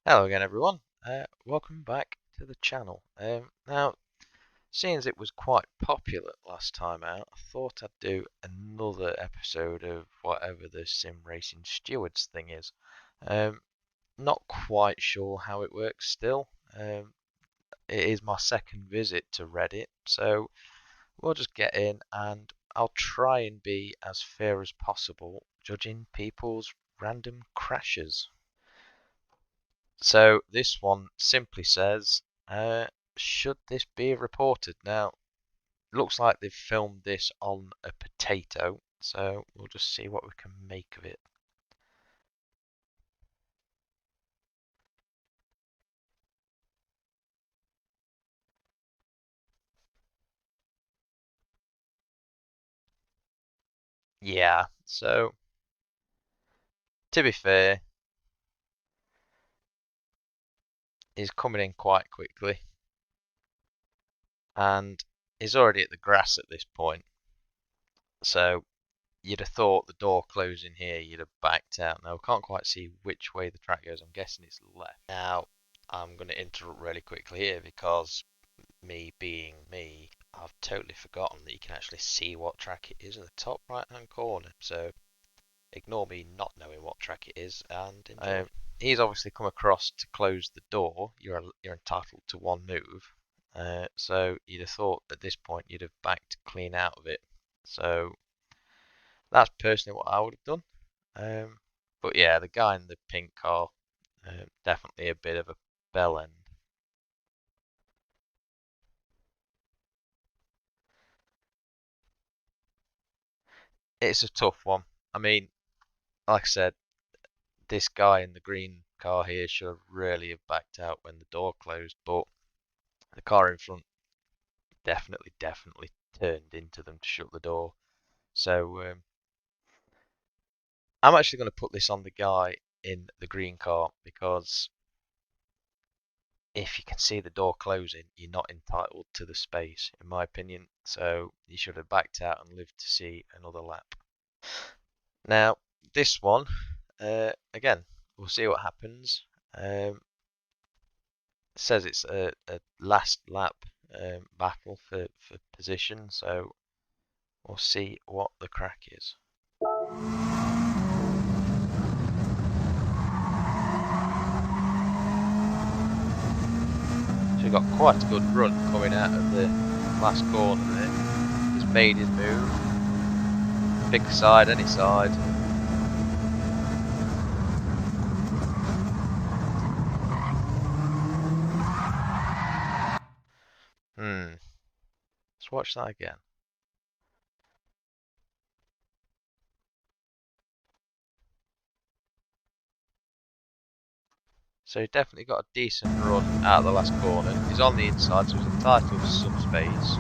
Hello again, everyone. Welcome back to the channel. Now, seeing as it was quite popular last time out, I thought I'd do another episode of whatever the SimRacingStewards thing is. Not quite sure how it works still. It is my second visit to Reddit, so we'll just get in and I'll try and be as fair as possible, judging people's random crashes. So this one simply says, should this be reported? Now, looks like they've filmed this on a potato, so we'll just see what we can make of it. Yeah, so to be fair, he's coming in quite quickly, and he's already at the grass at this point. So you'd have thought the door closing here, you'd have backed out. Now, I can't quite see which way the track goes. I'm guessing it's left. Now, I'm going to interrupt really quickly here because me being me, I've totally forgotten that you can actually see what track it is in the top right hand corner. So ignore me not knowing what track it is and enjoy. He's obviously come across to close the door. You're entitled to one move. So you'd have thought at this point you'd have backed clean out of it. So that's personally what I would have done. But yeah, the guy in the pink car, definitely a bit of a bell end. It's a tough one. I mean, like I said, this guy in the green car here should have really have backed out when the door closed, but the car in front definitely turned into them to shut the door. So I'm actually going to put this on the guy in the green car because if you can see the door closing, you're not entitled to the space, in my opinion. So you should have backed out and lived to see another lap. Now, this one, again, we'll see what happens. Says it's a last lap battle for position, so we'll see what the crack is. So he got quite a good run coming out of the last corner there. He's made his move. Pick a side, any side. Let's watch that again. So he definitely got a decent run out of the last corner. He's on the inside, so he's entitled to some space.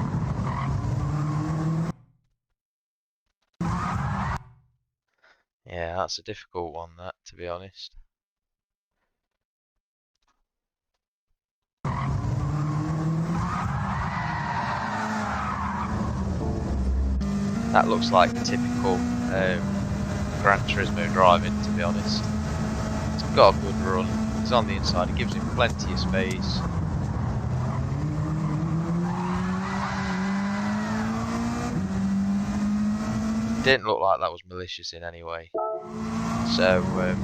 Yeah, that's a difficult one, that, to be honest. That looks like typical Gran Turismo driving, to be honest. He's got a good run. He's on the inside. It gives him plenty of space. Didn't look like that was malicious in any way. So I'm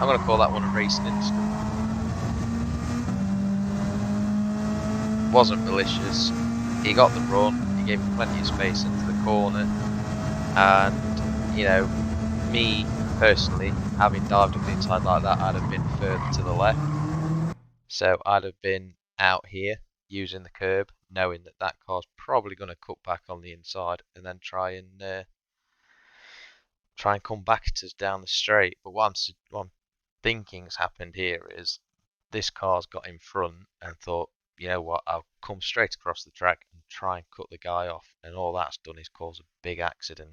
going to call that one a racing incident. Wasn't malicious. He got the run. He gave him plenty of space into the corner. And, you know, me personally, having dived up the inside like that, I'd have been further to the left. So I'd have been out here using the curb, knowing that that car's probably going to cut back on the inside and then try and come back at us down the straight. But what I'm thinking's happened here is this car's got in front and thought, you know what, I'll come straight across the track and try and cut the guy off, and all that's done is cause a big accident.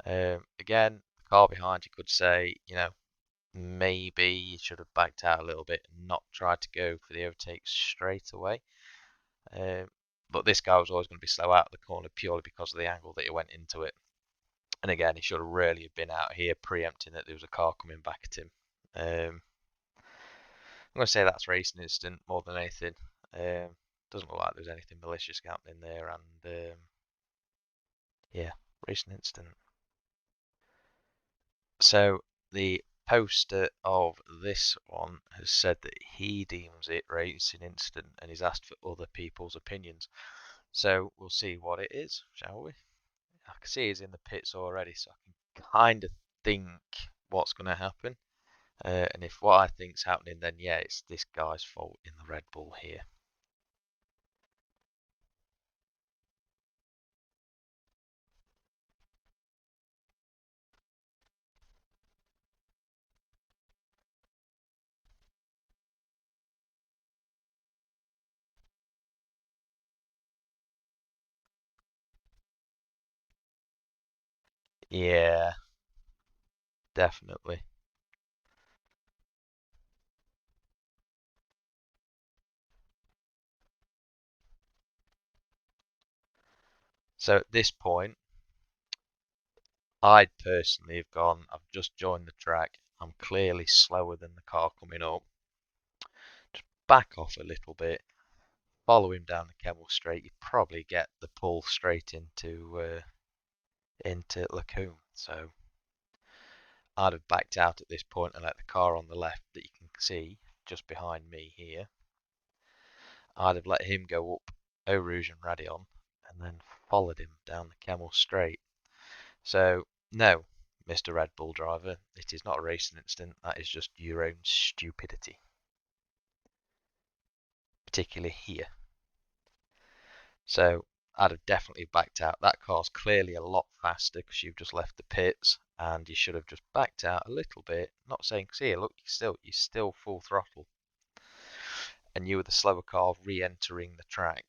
Again, the car behind you could say, you know, maybe you should have backed out a little bit and not tried to go for the overtake straight away. But this guy was always going to be slow out of the corner purely because of the angle that he went into it. And again, he should have really been out here preempting that there was a car coming back at him. I'm going to say that's Racing Instant more than anything. Doesn't look like there's anything malicious happening there, and yeah, Racing Instant. So the poster of this one has said that he deems it Racing Instant and he's asked for other people's opinions. So we'll see what it is, shall we? I can see he's in the pits already, so I can kind of think what's going to happen. And if what I think's happening, then yeah, it's this guy's fault in the Red Bull here. Yeah, definitely. So at this point, I'd personally have gone, I've just joined the track, I'm clearly slower than the car coming up. Just back off a little bit, follow him down the Kemmel Straight, you probably get the pull straight into Lacombe. So I'd have backed out at this point and let the car on the left that you can see just behind me here. I'd have let him go up Eau Rouge and Radion and then followed him down the Kemmel Straight. So no, Mr. Red Bull driver, it is not a racing instant, that is just your own stupidity. Particularly here. So I'd have definitely backed out. That car's clearly a lot faster because you've just left the pits and you should have just backed out a little bit. Not saying, see, look, you're still full throttle. And you were the slower car re-entering the track.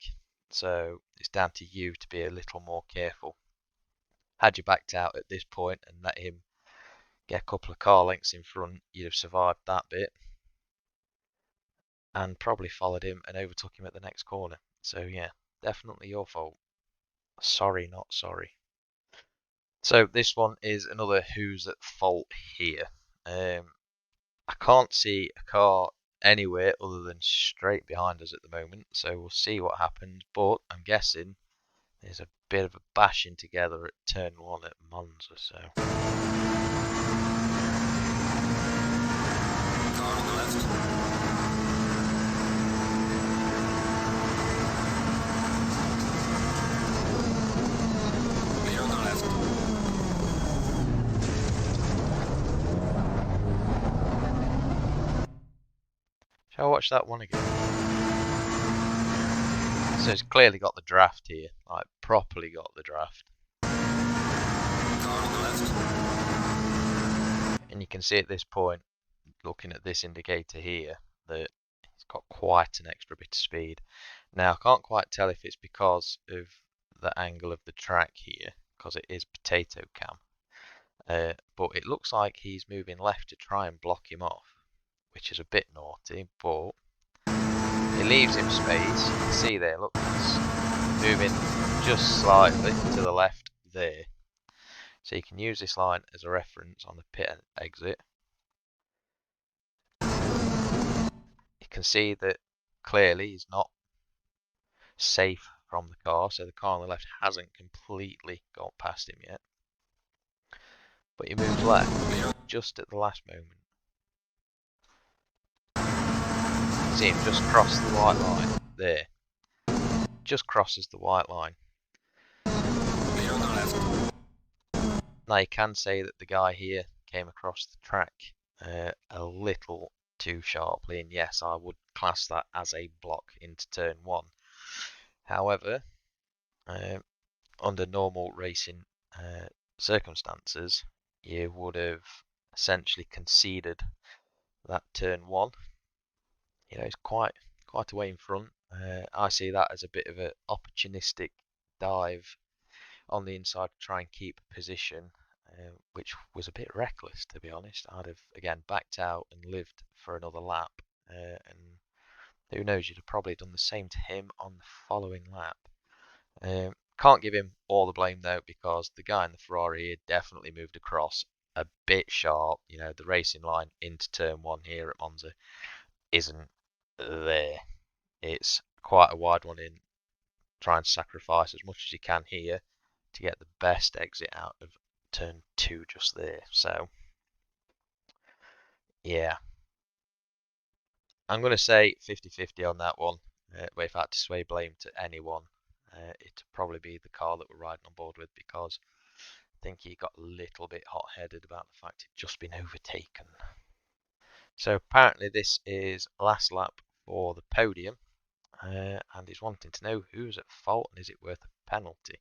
So it's down to you to be a little more careful. Had you backed out at this point and let him get a couple of car lengths in front, you'd have survived that bit and probably followed him and overtook him at the next corner. So yeah, definitely your fault. Sorry, not sorry. So this one is another who's at fault here. I can't see a car anywhere other than straight behind us at the moment, so we'll see what happens. But I'm guessing there's a bit of a bashing together at turn 1 at Monza. So. Shall I watch that one again? So it's clearly got the draft here, like properly got the draft. And you can see at this point, looking at this indicator here, that it's got quite an extra bit of speed. Now I can't quite tell if it's because of the angle of the track here, because it is potato cam. But it looks like he's moving left to try and block him off, which is a bit naughty, but it leaves him space. You can see there, look, it's moving just slightly to the left there. So you can use this line as a reference on the pit exit. You can see that clearly he's not safe from the car, so the car on the left hasn't completely got past him yet. But he moves left just at the last moment. See him just cross the white line there. Just crosses the white line. Now you can say that the guy here came across the track a little too sharply, and yes, I would class that as a block into turn 1. However, under normal racing circumstances, you would have essentially conceded that turn 1. You know, it's quite a way in front. I see that as a bit of an opportunistic dive on the inside to try and keep position, which was a bit reckless, to be honest. I'd have again backed out and lived for another lap, and who knows, you'd have probably done the same to him on the following lap. Can't give him all the blame though, because the guy in the Ferrari here definitely moved across a bit sharp. You know, the racing line into turn 1 here at Monza isn't there. It's quite a wide one in. Try and sacrifice as much as you can here to get the best exit out of turn 2 just there. So yeah, I'm going to say 50-50 on that one. But if I had to sway blame to anyone, it'd probably be the car that we're riding on board with, because I think he got a little bit hot-headed about the fact he'd just been overtaken. So apparently this is last lap for the podium, and he's wanting to know who's at fault and is it worth a penalty.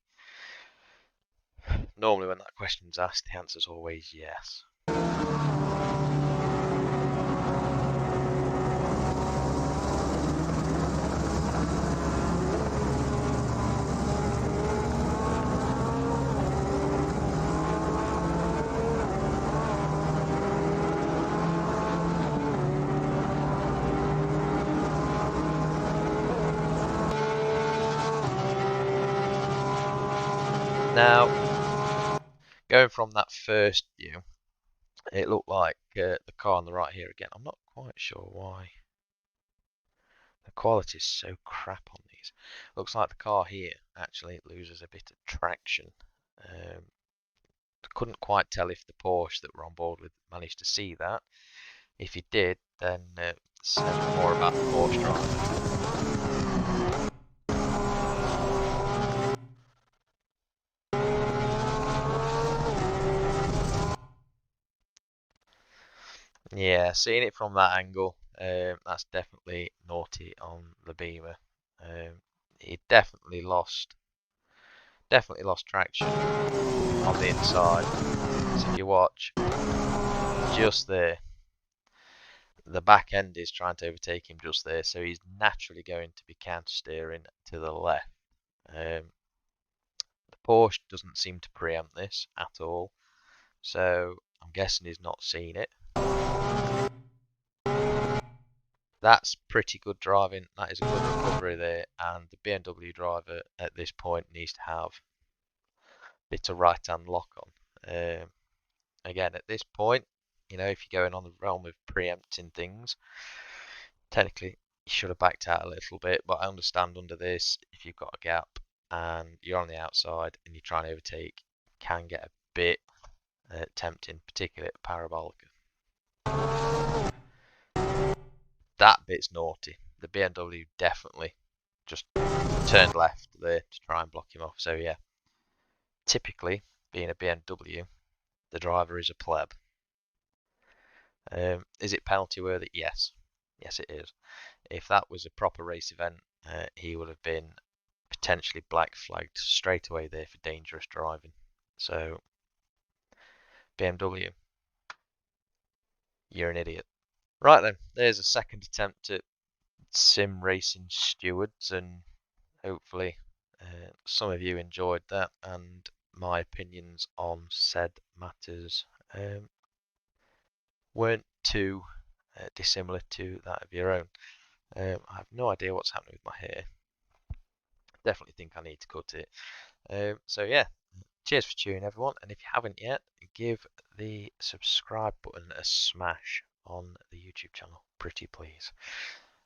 Normally when that question's asked, the answer's always yes. Now, going from that first view, it looked like the car on the right here again. I'm not quite sure why the quality is so crap on these. Looks like the car here actually loses a bit of traction. I couldn't quite tell if the Porsche that we're on board with managed to see that. If you did, then say more about the Porsche driver. Yeah, seeing it from that angle, that's definitely naughty on the Beamer. He definitely lost traction on the inside. So if you watch, just there, the back end is trying to overtake him just there, so he's naturally going to be counter steering to the left. The Porsche doesn't seem to preempt this at all, so I'm guessing he's not seen it. That's pretty good driving. That is a good recovery there, and the BMW driver at this point needs to have a bit of right-hand lock on. Again, at this point, you know, if you're going on the realm of preempting things, technically you should have backed out a little bit, but I understand under this, if you've got a gap and you're on the outside and you're trying to overtake, can get a bit tempting, particularly at Parabolica. That bit's naughty. The BMW definitely just turned left there to try and block him off. So yeah, typically being a BMW, the driver is a pleb. Is it penalty worthy? Yes. Yes, it is. If that was a proper race event, he would have been potentially black flagged straight away there for dangerous driving. So, BMW, you're an idiot. Right then, there's a second attempt at SimRacingStewards, and hopefully some of you enjoyed that, and my opinions on said matters weren't too dissimilar to that of your own. I have no idea what's happening with my hair. Definitely think I need to cut it. So yeah, cheers for tuning everyone, and if you haven't yet, give the subscribe button a smash on the YouTube channel, pretty please.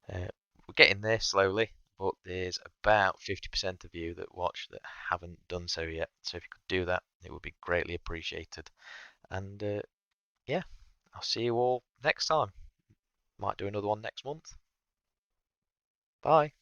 We're getting there slowly, but there's about 50% of you that watch that haven't done so yet, so if you could do that, it would be greatly appreciated. And yeah, I'll see you all next time. Might do another one next month. Bye.